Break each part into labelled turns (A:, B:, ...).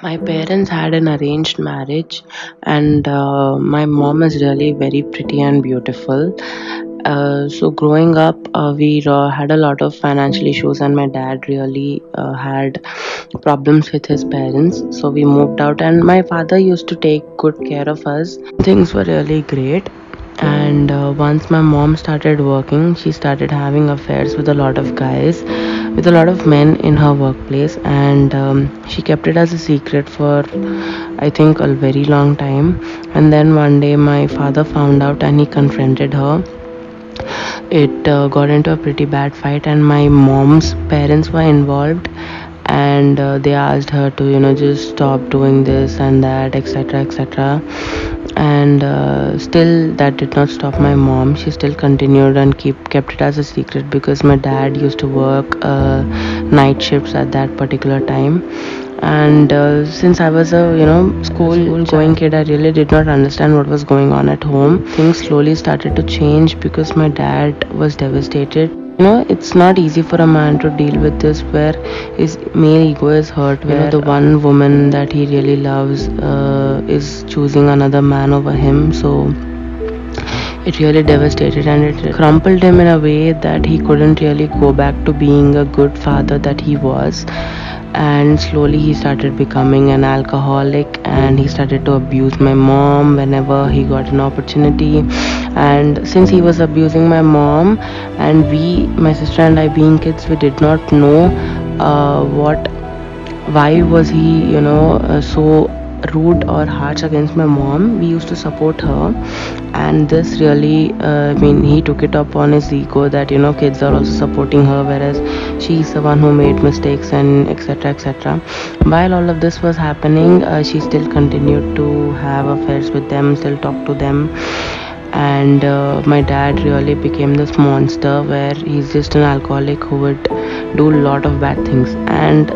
A: My parents had an arranged marriage, and my mom is really very pretty and beautiful. So growing up, we had a lot of financial issues, and my dad really had problems with his parents. So we moved out, and my father used to take good care of us. Things were really great. And once my mom started working, she started having affairs with a lot of guys, with a lot of men in her workplace, and she kept it as a secret for I think a very long time. And then one day, my father found out and he confronted her. It got into a pretty bad fight, and my mom's parents were involved, and they asked her to just stop doing this and that, etc., etc. And still that did not stop my mom. She still continued and kept it as a secret, because my dad used to work night shifts at that particular time. And since I was a school going kid, I really did not understand what was going on at home. Things slowly started to change because my dad was devastated. It's not easy for a man to deal with this, where his male ego is hurt, where the one woman that he really loves is choosing another man over him. So it really devastated, and it crumpled him in a way that he couldn't really go back to being a good father that he was. And slowly he started becoming an alcoholic, and he started to abuse my mom whenever he got an opportunity. And since he was abusing my mom, and my sister and I being kids, we did not know what why was he so rude or harsh against my mom. We used to support her, and this really he took it up on his ego that kids are also supporting her, whereas she's the one who made mistakes, and etc., etc. While all of this was happening, she still continued to have affairs with them, still talk to them. And my dad really became this monster, where he's just an alcoholic who would do a lot of bad things. And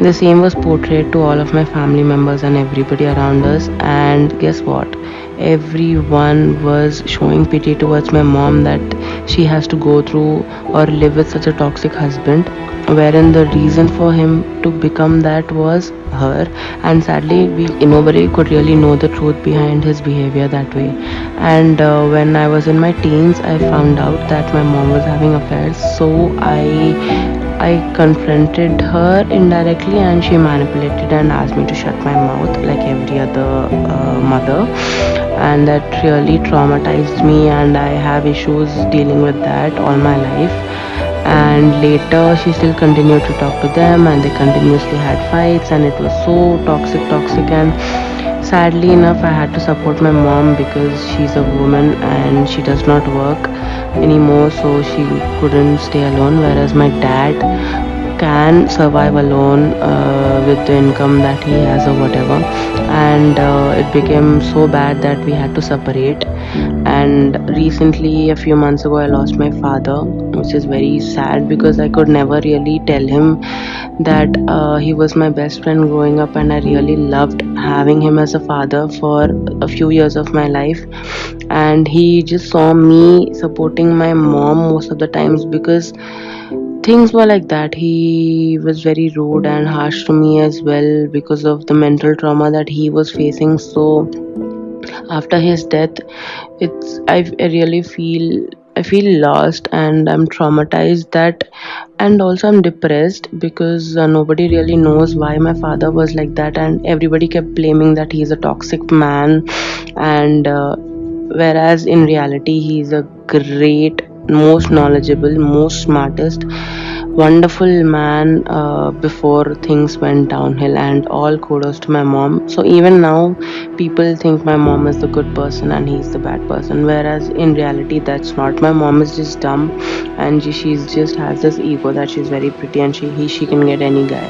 A: the same was portrayed to all of my family members and everybody around us. And guess what? Everyone was showing pity towards my mom, that she has to go through or live with such a toxic husband, wherein the reason for him to become that was her. And sadly, nobody could really know the truth behind his behavior that way. And when I was in my teens, I found out that my mom was having affairs. So I confronted her indirectly, and she manipulated and asked me to shut my mouth like every other mother. And that really traumatized me, and I have issues dealing with that all my life. And later, she still continued to talk to them, and they continuously had fights, and it was so toxic. And sadly enough, I had to support my mom, because she's a woman and she does not work anymore, so she couldn't stay alone. Whereas my dad can survive alone with the income that he has or whatever. And it became so bad that we had to separate. And recently, a few months ago, I lost my father, which is very sad, because I could never really tell him that he was my best friend growing up, and I really loved having him as a father for a few years of my life. And he just saw me supporting my mom most of the times, because things were like that. He was very rude and harsh to me as well, because of the mental trauma that he was facing. So after his death, I really feel lost, and I'm traumatized, that and also I'm depressed, because nobody really knows why my father was like that, and everybody kept blaming that he's a toxic man. And whereas in reality, he's a great, most knowledgeable, most smartest, wonderful man before things went downhill. And all kudos to my mom. So even now, people think my mom is the good person and he's the bad person, whereas in reality, that's not. My mom is just dumb, and she's just has this ego that she's very pretty, and she can get any guy.